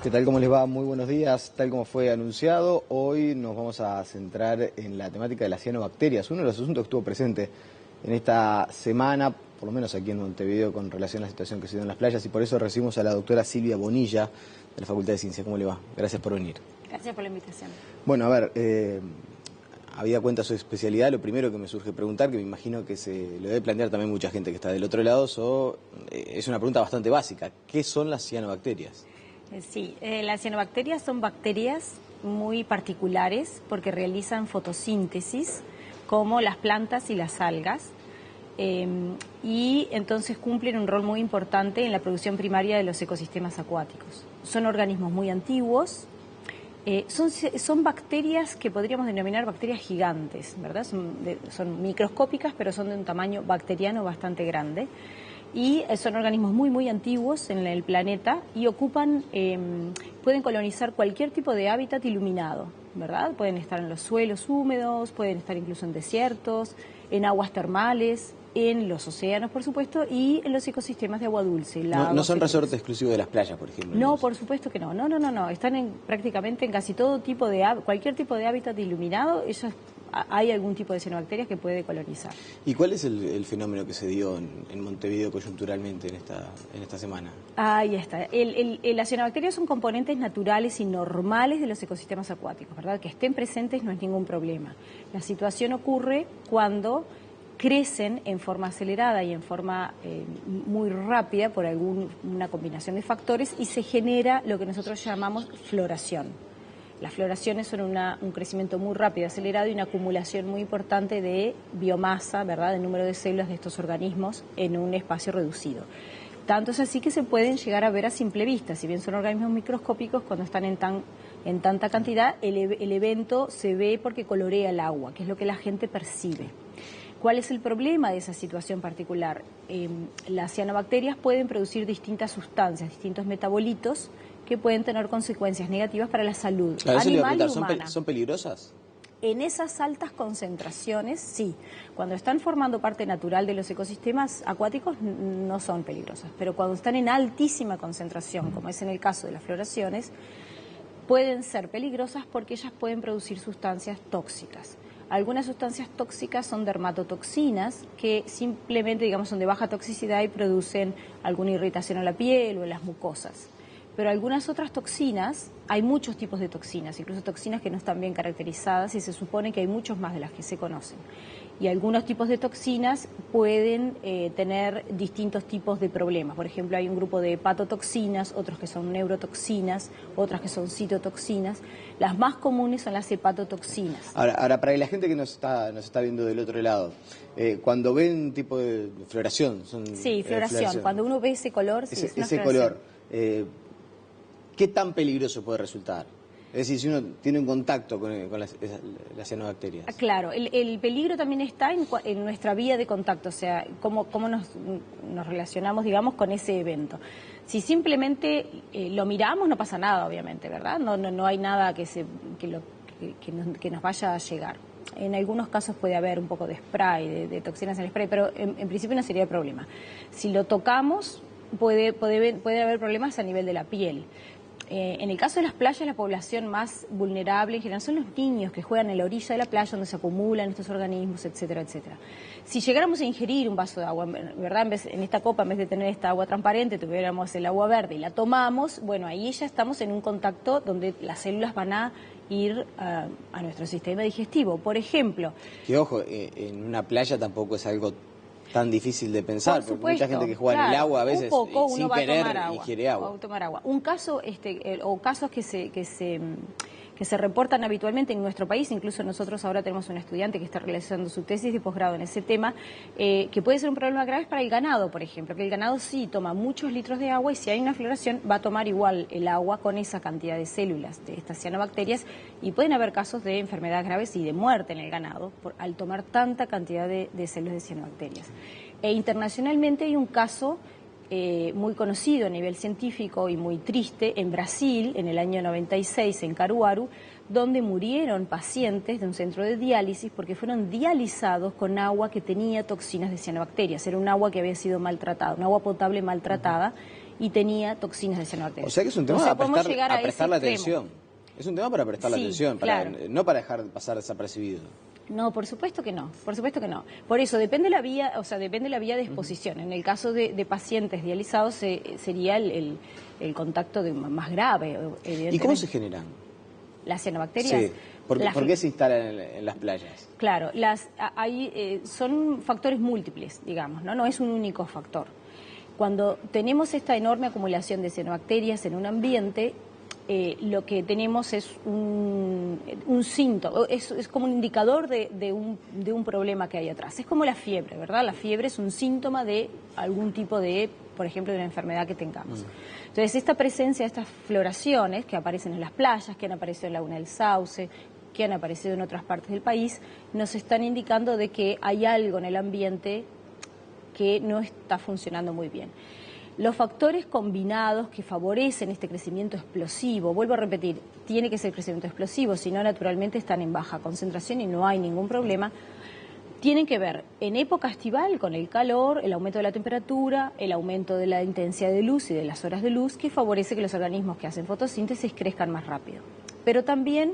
¿Qué tal? ¿Cómo les va? Muy buenos días. Tal como fue anunciado, hoy nos vamos a centrar en la temática de las cianobacterias, uno de los asuntos que estuvo presente en esta semana, por lo menos aquí en Montevideo, con relación a la situación que se dio en las playas, y por eso recibimos a la doctora Silvia Bonilla, de la Facultad de Ciencias. ¿Cómo le va? Gracias por venir. Gracias por la invitación. Bueno, a ver, habida cuenta su especialidad, lo primero que me surge preguntar, que me imagino que se lo debe plantear también mucha gente que está del otro lado, es una pregunta bastante básica. ¿Qué son las cianobacterias? Sí, las cianobacterias son bacterias muy particulares porque realizan fotosíntesis como las plantas y las algas y entonces cumplen un rol muy importante en la producción primaria de los ecosistemas acuáticos. Son organismos muy antiguos, son bacterias que podríamos denominar bacterias gigantes, ¿verdad? Son microscópicas, pero son de un tamaño bacteriano bastante grande. Y son organismos muy antiguos en el planeta y pueden colonizar cualquier tipo de hábitat iluminado, ¿verdad? Pueden estar en los suelos húmedos, pueden estar incluso en desiertos, en aguas termales, en los océanos, por supuesto, y en los ecosistemas de agua dulce. No son resortes exclusivos de las playas, por ejemplo. No, por supuesto que no. No. Están prácticamente en casi todo tipo de cualquier tipo de hábitat iluminado. Hay algún tipo de cianobacterias que puede colonizar. ¿Y cuál es el fenómeno que se dio en Montevideo coyunturalmente en esta semana? Ahí está. Las cianobacterias son componentes naturales y normales de los ecosistemas acuáticos, ¿verdad? Que estén presentes no es ningún problema. La situación ocurre cuando crecen en forma acelerada y en forma muy rápida por una combinación de factores y se genera lo que nosotros llamamos floración. Las floraciones son un crecimiento muy rápido, acelerado y una acumulación muy importante de biomasa, ¿verdad?, de número de células de estos organismos en un espacio reducido. Tanto es así que se pueden llegar a ver a simple vista, si bien son organismos microscópicos, cuando están en tanta cantidad, el evento se ve porque colorea el agua, que es lo que la gente percibe. ¿Cuál es el problema de esa situación particular? Las cianobacterias pueden producir distintas sustancias, distintos metabolitos, que pueden tener consecuencias negativas para la salud animal y humana. ¿Son peligrosas? En esas altas concentraciones, sí. Cuando están formando parte natural de los ecosistemas acuáticos, no son peligrosas. Pero cuando están en altísima concentración, como es en el caso de las floraciones, pueden ser peligrosas porque ellas pueden producir sustancias tóxicas. Algunas sustancias tóxicas son dermatotoxinas que simplemente, digamos, son de baja toxicidad y producen alguna irritación en la piel o en las mucosas. Pero algunas otras toxinas, hay muchos tipos de toxinas, incluso toxinas que no están bien caracterizadas y se supone que hay muchos más de las que se conocen. Y algunos tipos de toxinas pueden tener distintos tipos de problemas. Por ejemplo, hay un grupo de hepatotoxinas, otros que son neurotoxinas, otras que son citotoxinas. Las más comunes son las hepatotoxinas. Ahora para la gente que nos está viendo del otro lado, cuando ven un tipo de floración... Sí, floración. Cuando uno ve ese color, sí, es una ese floración. color, ¿qué tan peligroso puede resultar? Es decir, si uno tiene un contacto con las cianobacterias. Claro, el peligro también está en nuestra vía de contacto, o sea, cómo nos relacionamos, digamos, con ese evento. Si simplemente lo miramos, no pasa nada, obviamente, ¿verdad? No hay nada que nos vaya a llegar. En algunos casos puede haber un poco de spray, de toxinas en el spray, pero en principio no sería el problema. Si lo tocamos, puede haber problemas a nivel de la piel. En el caso de las playas, la población más vulnerable en general son los niños que juegan en la orilla de la playa donde se acumulan estos organismos, etcétera, etcétera. Si llegáramos a ingerir un vaso de agua, ¿verdad? En esta copa, en vez de tener esta agua transparente, tuviéramos el agua verde y la tomamos, bueno, ahí ya estamos en un contacto donde las células van a ir a nuestro sistema digestivo. Por ejemplo... Que ojo, en una playa tampoco es algo tan difícil de pensar, por supuesto, porque mucha gente que juega en el agua a veces sin querer ingiere agua. Va a tomar agua. Un caso, o casos que se reportan habitualmente en nuestro país, incluso nosotros ahora tenemos un estudiante que está realizando su tesis de posgrado en ese tema, que puede ser un problema grave para el ganado, por ejemplo, que el ganado sí toma muchos litros de agua y si hay una floración va a tomar igual el agua con esa cantidad de células de estas cianobacterias y pueden haber casos de enfermedades graves y de muerte en el ganado al tomar tanta cantidad de células de cianobacterias. Internacionalmente hay un caso muy conocido a nivel científico y muy triste en Brasil, en el año 96, en Caruaru, donde murieron pacientes de un centro de diálisis porque fueron dializados con agua que tenía toxinas de cianobacterias. Era un agua que había sido maltratada, un agua potable maltratada, y tenía toxinas de cianobacterias. O sea que es un tema Entonces, para podemos llegar a ese prestarle extremo. atención. Es un tema para prestarle Sí, atención, claro. no para dejar de pasar desapercibido. No, por supuesto que no, por supuesto que no. Por eso depende la vía, o sea, depende la vía de exposición. En el caso de pacientes dializados sería el contacto más grave, evidentemente. ¿Y cómo se generan? Las cianobacterias. Sí. ¿Por qué se instalan en las playas? Claro, son factores múltiples, digamos, ¿no? No es un único factor. Cuando tenemos esta enorme acumulación de cianobacterias en un ambiente, lo que tenemos es un síntoma, es como un indicador de un problema que hay atrás. Es como la fiebre, ¿verdad? La fiebre es un síntoma de algún tipo de, por ejemplo, de una enfermedad que tengamos. Entonces, esta presencia de estas floraciones que aparecen en las playas, que han aparecido en Laguna del Sauce, que han aparecido en otras partes del país, nos están indicando de que hay algo en el ambiente que no está funcionando muy bien. Los factores combinados que favorecen este crecimiento explosivo, vuelvo a repetir, tiene que ser crecimiento explosivo, si no naturalmente están en baja concentración y no hay ningún problema, tienen que ver en época estival con el calor, el aumento de la temperatura, el aumento de la intensidad de luz y de las horas de luz, que favorece que los organismos que hacen fotosíntesis crezcan más rápido. Pero también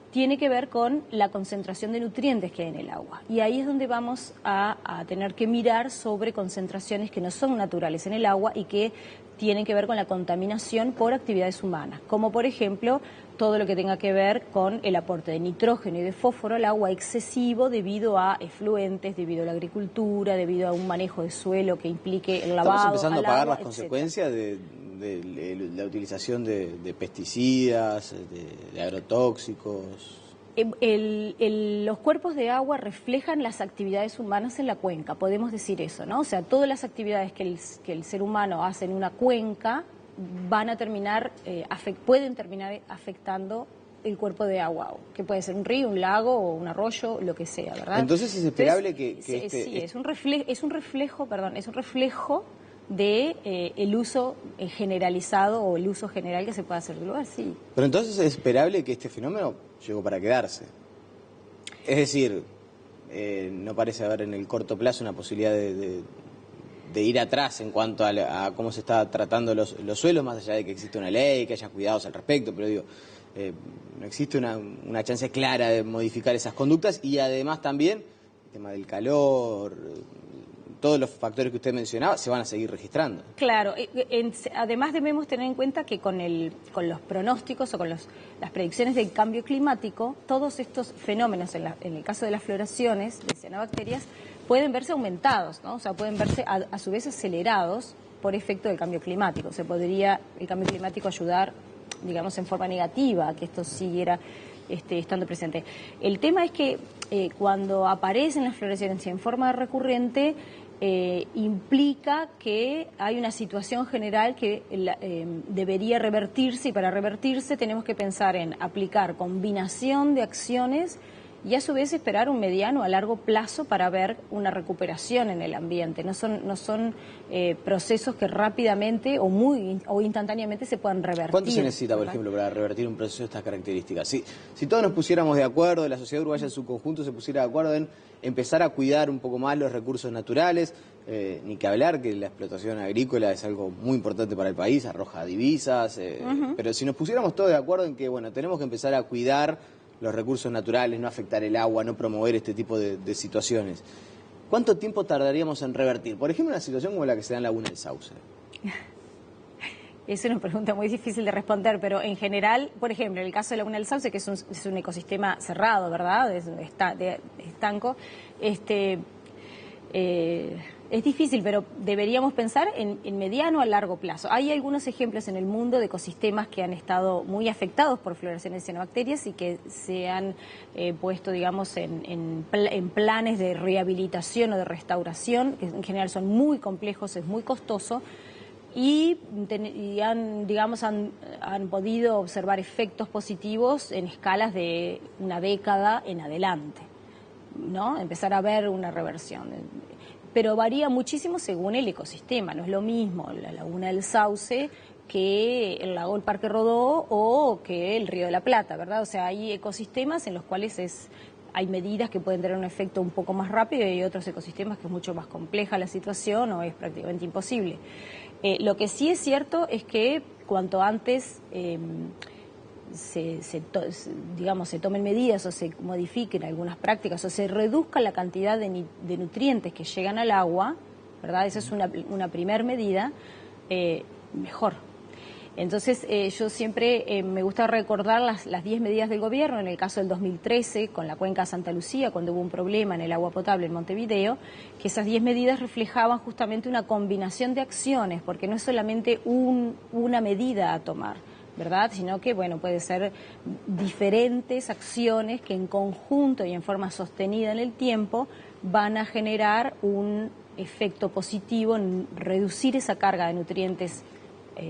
tiene que ver con la concentración de nutrientes que hay en el agua. Y ahí es donde vamos a tener que mirar sobre concentraciones que no son naturales en el agua y que tienen que ver con la contaminación por actividades humanas, como por ejemplo todo lo que tenga que ver con el aporte de nitrógeno y de fósforo al agua excesivo debido a efluentes, debido a la agricultura, debido a un manejo de suelo que implique el lavado. Estamos empezando a pagar las etcétera. consecuencias de la utilización de pesticidas, de agrotóxicos. Los cuerpos de agua reflejan las actividades humanas en la cuenca, podemos decir eso, ¿no? O sea, todas las actividades que el ser humano hace en una cuenca van a pueden terminar afectando el cuerpo de agua, que puede ser un río, un lago o un arroyo, lo que sea, ¿verdad? Entonces es esperable que sí, es un reflejo de el uso generalizado o el uso general que se puede hacer del lugar, sí. Pero entonces es esperable que este fenómeno llegó para quedarse. Es decir, no parece haber en el corto plazo una posibilidad de ir atrás en cuanto a cómo se está tratando los suelos, más allá de que existe una ley, que haya cuidados al respecto, pero digo, no existe una chance clara de modificar esas conductas y además también el tema del calor, todos los factores que usted mencionaba se van a seguir registrando. Claro, además debemos tener en cuenta que con los pronósticos o con las predicciones del cambio climático, todos estos fenómenos, en el caso de las floraciones de cianobacterias, pueden verse aumentados, ¿no? O sea, pueden verse a su vez acelerados por efecto del cambio climático. O sea, podría el cambio climático ayudar, digamos, en forma negativa a que esto siguiera estando presente. El tema es que cuando aparecen las floraciones en forma recurrente, implica que hay una situación general que debería revertirse, y para revertirse tenemos que pensar en aplicar combinación de acciones y a su vez esperar un mediano a largo plazo para ver una recuperación en el ambiente. No son procesos que rápidamente o instantáneamente se puedan revertir. ¿Cuánto se necesita, por ejemplo, para revertir un proceso de estas características? Si todos nos pusiéramos de acuerdo, la sociedad uruguaya en su conjunto se pusiera de acuerdo en empezar a cuidar un poco más los recursos naturales, ni que hablar que la explotación agrícola es algo muy importante para el país, arroja divisas, pero si nos pusiéramos todos de acuerdo en que, bueno, tenemos que empezar a cuidar los recursos naturales, no afectar el agua, no promover este tipo de situaciones, ¿cuánto tiempo tardaríamos en revertir? Por ejemplo, una situación como la que se da en Laguna del Sauce. Es una pregunta muy difícil de responder, pero en general, por ejemplo, en el caso de Laguna del Sauce, que es un ecosistema cerrado, ¿verdad?, de estanco, es difícil, pero deberíamos pensar en mediano a largo plazo. Hay algunos ejemplos en el mundo de ecosistemas que han estado muy afectados por floraciones de cianobacterias y que se han puesto, digamos, en planes de rehabilitación o de restauración, que en general son muy complejos, es muy costoso, y han podido observar efectos positivos en escalas de una década en adelante, ¿no? Empezar a ver una reversión. Pero varía muchísimo según el ecosistema, no es lo mismo la Laguna del Sauce que el lago del Parque Rodó o que el Río de la Plata, ¿verdad? O sea, hay ecosistemas en los cuales hay medidas que pueden tener un efecto un poco más rápido y hay otros ecosistemas que es mucho más compleja la situación o es prácticamente imposible. Lo que sí es cierto es que cuanto antes digamos, se tomen medidas o se modifiquen algunas prácticas o se reduzca la cantidad de nutrientes que llegan al agua, ¿verdad? Esa es una primer medida, mejor. Entonces, yo siempre me gusta recordar las 10 medidas del gobierno, en el caso del 2013, con la cuenca Santa Lucía, cuando hubo un problema en el agua potable en Montevideo, que esas 10 medidas reflejaban justamente una combinación de acciones, porque no es solamente una medida a tomar, ¿verdad? Sino que, bueno, puede ser diferentes acciones que en conjunto y en forma sostenida en el tiempo van a generar un efecto positivo en reducir esa carga de nutrientes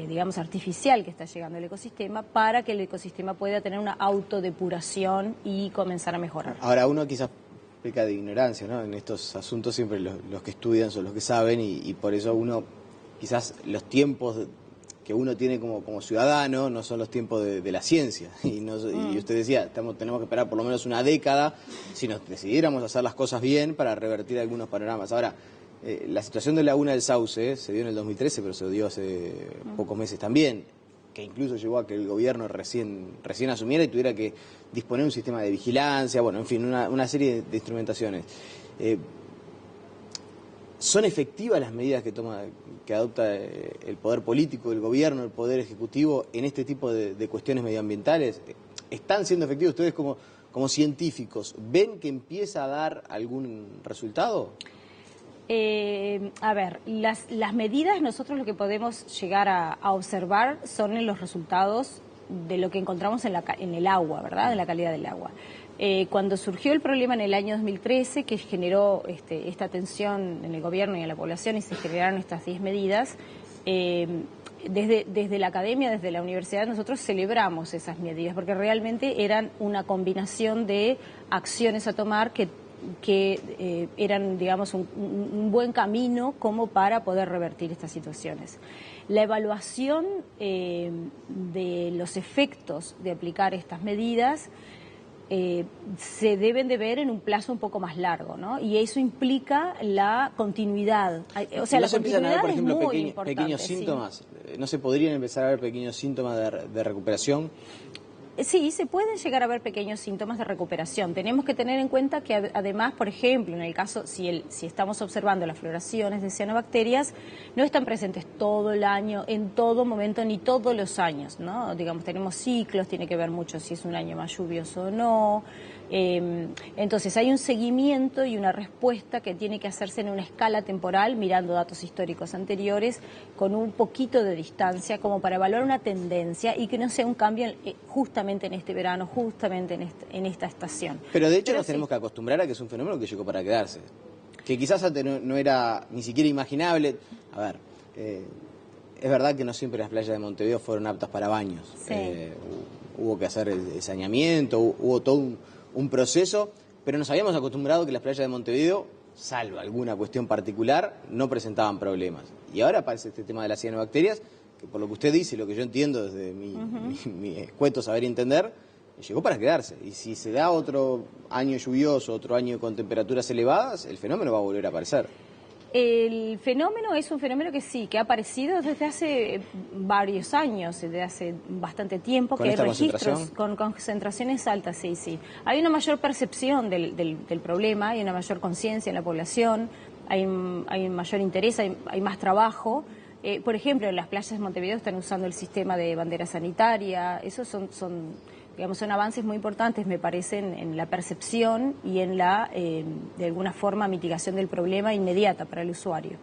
digamos, artificial que está llegando al ecosistema para que el ecosistema pueda tener una autodepuración y comenzar a mejorar. Ahora, uno quizás peca de ignorancia, ¿no? En estos asuntos siempre los que estudian son los que saben y por eso uno, quizás los tiempos que uno tiene como ciudadano no son los tiempos de la ciencia. Y usted decía, tenemos que esperar por lo menos una década si nos decidiéramos hacer las cosas bien para revertir algunos panoramas. Ahora, la situación de Laguna del Sauce se dio en el 2013, pero se dio hace pocos meses también, que incluso llevó a que el gobierno recién asumiera y tuviera que disponer un sistema de vigilancia, bueno, en fin, una serie de instrumentaciones. ¿Son efectivas las medidas que adopta el poder político, el gobierno, el poder ejecutivo en este tipo de cuestiones medioambientales? ¿Están siendo efectivos? ¿Ustedes como científicos ven que empieza a dar algún resultado? A ver, las medidas, nosotros lo que podemos llegar a observar son en los resultados de lo que encontramos en el agua, ¿verdad? En la calidad del agua. Cuando surgió el problema en el año 2013, que generó esta tensión en el gobierno y en la población y se generaron estas 10 medidas, desde la academia, desde la universidad, nosotros celebramos esas medidas porque realmente eran una combinación de acciones a tomar que eran, digamos, un buen camino como para poder revertir estas situaciones. La evaluación de los efectos de aplicar estas medidas se deben de ver en un plazo un poco más largo, ¿no? Y eso implica la continuidad. O sea, ¿No la se empiezan a ver, continuidad por es ejemplo, muy importante, pequeños síntomas? ¿No se podrían empezar a ver pequeños síntomas de recuperación? Sí, se pueden llegar a ver pequeños síntomas de recuperación. Tenemos que tener en cuenta que además, por ejemplo, en el caso, si estamos observando las floraciones de cianobacterias, no están presentes todo el año, en todo momento, ni todos los años, ¿no? Digamos, tenemos ciclos, tiene que ver mucho si es un año más lluvioso o no. Entonces hay un seguimiento y una respuesta que tiene que hacerse en una escala temporal, mirando datos históricos anteriores, con un poquito de distancia, como para evaluar una tendencia y que no sea un cambio justamente en este verano, justamente en esta estación. Pero de hecho nos tenemos que acostumbrar a que es un fenómeno que llegó para quedarse, que quizás antes no era ni siquiera imaginable. A ver, es verdad que no siempre las playas de Montevideo fueron aptas para baños. Sí. Hubo que hacer el saneamiento, hubo todo un proceso, pero nos habíamos acostumbrado que las playas de Montevideo, salvo alguna cuestión particular, no presentaban problemas. Y ahora aparece este tema de las cianobacterias, que por lo que usted dice, lo que yo entiendo desde mi escueto saber y entender, llegó para quedarse. Y si se da otro año lluvioso, otro año con temperaturas elevadas, el fenómeno va a volver a aparecer. El fenómeno es un fenómeno que sí, que ha aparecido desde hace varios años, desde hace bastante tiempo, ¿Con que hay esta registros con concentraciones altas, sí, sí. Hay una mayor percepción del problema, hay una mayor conciencia en la población, hay un mayor interés, hay más trabajo. Por ejemplo, en las playas de Montevideo están usando el sistema de bandera sanitaria, esos son avances muy importantes, me parecen, en la percepción y en la, de alguna forma, mitigación del problema inmediata para el usuario.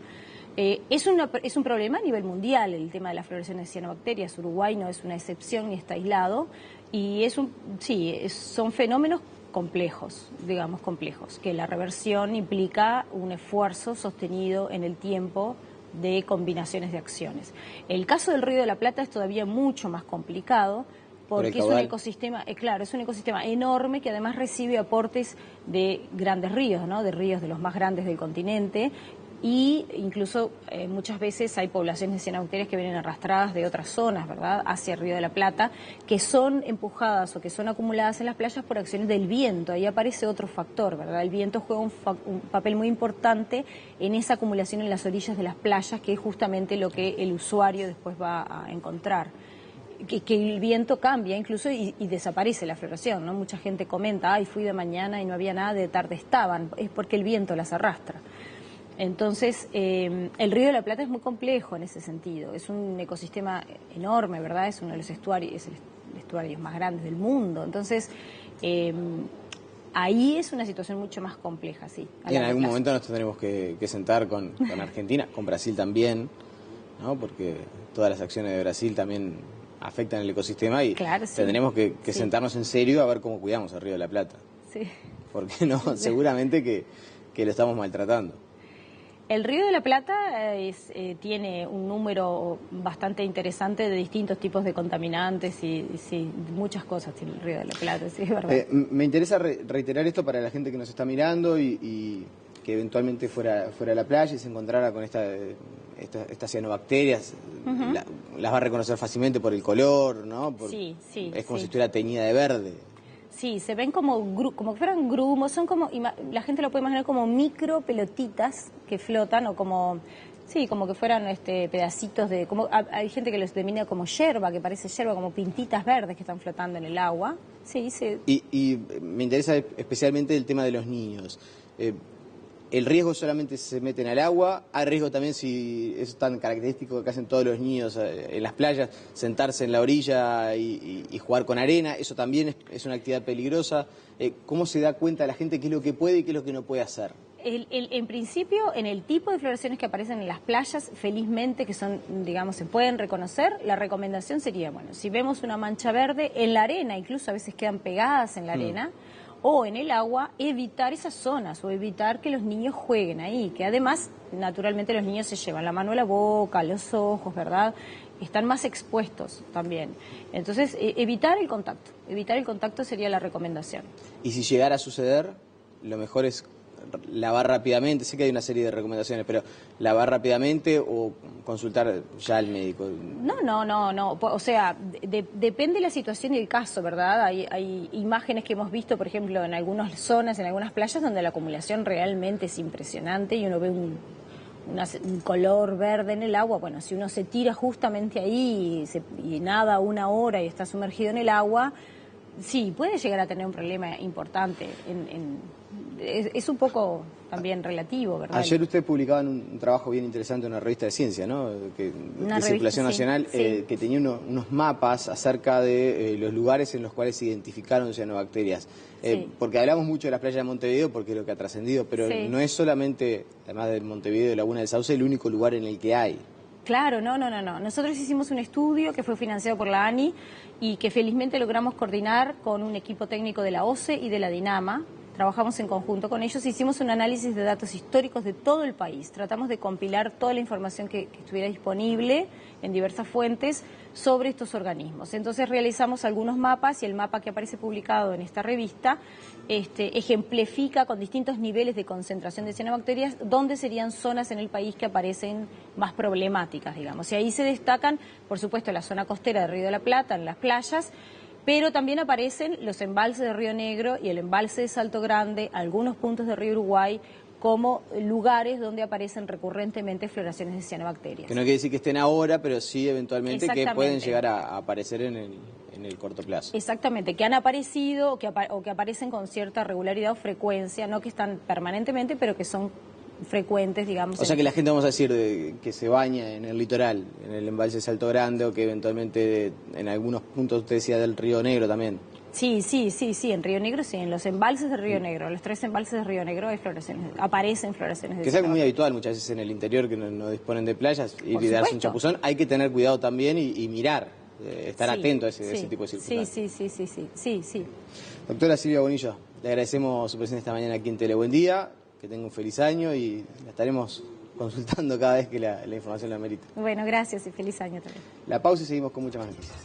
Es un problema a nivel mundial el tema de la floración de cianobacterias. Uruguay no es una excepción ni está aislado. Y son fenómenos complejos, digamos complejos, que la reversión implica un esfuerzo sostenido en el tiempo de combinaciones de acciones. El caso del Río de la Plata es todavía mucho más complicado, porque es un ecosistema, claro, es un ecosistema enorme que además recibe aportes de grandes ríos, ¿no? De ríos de los más grandes del continente, y incluso muchas veces hay poblaciones de cianobacterias que vienen arrastradas de otras zonas, ¿verdad?, hacia el Río de la Plata, que son empujadas o que son acumuladas en las playas por acciones del viento. Ahí aparece otro factor, ¿verdad? El viento juega un papel muy importante en esa acumulación en las orillas de las playas, que es justamente lo que el usuario después va a encontrar. Que el viento cambia incluso y desaparece la floración, ¿no? Mucha gente comenta, ay, fui de mañana y no había nada, de tarde estaban, es porque el viento las arrastra. Entonces, el Río de la Plata es muy complejo en ese sentido, es un ecosistema enorme, ¿verdad? Es uno de los estuarios, es el estuario más grandes del mundo, entonces ahí es una situación mucho más compleja, sí. Y en algún momento nos tendremos que sentar con Argentina, con Brasil también, ¿no? Porque todas las acciones de Brasil también afectan el ecosistema y claro, sí, tendremos que sentarnos en serio a ver cómo cuidamos el Río de la Plata. Sí. Porque no, seguramente que lo estamos maltratando. El Río de la Plata tiene un número bastante interesante de distintos tipos de contaminantes y sí, muchas cosas tiene el Río de la Plata, sí, es verdad. Me interesa reiterar esto para la gente que nos está mirando y que eventualmente fuera a la playa y se encontrara con estas cianobacterias, las va a reconocer fácilmente por el color, ¿no? Sí. Es como si estuviera teñida de verde. Sí, se ven como que fueran grumos, son como, la gente lo puede imaginar como micro pelotitas que flotan o como, sí, como que fueran pedacitos de, como hay gente que los denomina como yerba, que parece yerba, como pintitas verdes que están flotando en el agua. Sí, sí. Y me interesa especialmente el tema de los niños. ¿El riesgo solamente se meten al agua? ¿Hay riesgo también, si es tan característico que hacen todos los niños en las playas, sentarse en la orilla y jugar con arena? ¿Eso también es una actividad peligrosa? ¿Cómo se da cuenta la gente qué es lo que puede y qué es lo que no puede hacer? En principio, en el tipo de floraciones que aparecen en las playas, felizmente, que son, digamos, se pueden reconocer, la recomendación sería, bueno, si vemos una mancha verde en la arena, incluso a veces quedan pegadas en la arena, o en el agua, evitar esas zonas o evitar que los niños jueguen ahí, que además, naturalmente, los niños se llevan la mano a la boca, a los ojos, ¿verdad? Están más expuestos también. Entonces, evitar el contacto sería la recomendación. Y si llegara a suceder, lo mejor es lavar rápidamente, sé que hay una serie de recomendaciones, pero lavar rápidamente o consultar ya al médico. No, o sea, depende de la situación y el caso, ¿verdad? Hay imágenes que hemos visto, por ejemplo, en algunas zonas, en algunas playas, donde la acumulación realmente es impresionante y uno ve un color verde en el agua. Bueno, si uno se tira justamente ahí y nada una hora y está sumergido en el agua, sí, puede llegar a tener un problema importante. Es un poco también relativo, ¿verdad? Ayer ustedes publicaban un trabajo bien interesante en una revista de ciencia, ¿no? De circulación nacional, que tenía unos mapas acerca de los lugares en los cuales se identificaron cianobacterias. Porque hablamos mucho de las playas de Montevideo porque es lo que ha trascendido, pero no es solamente, además de Montevideo y Laguna del Sauce, el único lugar en el que hay. Claro, no. Nosotros hicimos un estudio que fue financiado por la ANI y que felizmente logramos coordinar con un equipo técnico de la OCE y de la DINAMA. Trabajamos en conjunto con ellos, hicimos un análisis de datos históricos de todo el país. Tratamos de compilar toda la información que estuviera disponible en diversas fuentes sobre estos organismos. Entonces realizamos algunos mapas y el mapa que aparece publicado en esta revista ejemplifica con distintos niveles de concentración de cianobacterias dónde serían zonas en el país que aparecen más problemáticas, digamos. Y ahí se destacan, por supuesto, la zona costera del Río de la Plata, en las playas, pero también aparecen los embalses de Río Negro y el embalse de Salto Grande, algunos puntos de Río Uruguay, como lugares donde aparecen recurrentemente floraciones de cianobacterias. Que no quiere decir que estén ahora, pero sí eventualmente que pueden llegar a aparecer en el corto plazo. Exactamente, que han aparecido o que aparecen con cierta regularidad o frecuencia, no que están permanentemente, pero que son frecuentes, digamos. O sea que la gente, vamos a decir, que se baña en el litoral, en el embalse de Salto Grande, o que eventualmente en algunos puntos, usted decía, del Río Negro también. Sí, en Río Negro sí, en los embalses de Río Negro, los 3 embalses de Río Negro aparecen floraciones de que es algo muy habitual muchas veces en el interior, que no disponen de playas, y darse un chapuzón. Hay que tener cuidado también y mirar, estar atento a ese tipo de circunstancias. Sí. Doctora Silvia Bonillo, le agradecemos su presencia esta mañana aquí en Tele Buen Día, que tenga un feliz año y la estaremos consultando cada vez que la información la amerite. Bueno, gracias y feliz año también. La pausa y seguimos con muchas más noticias.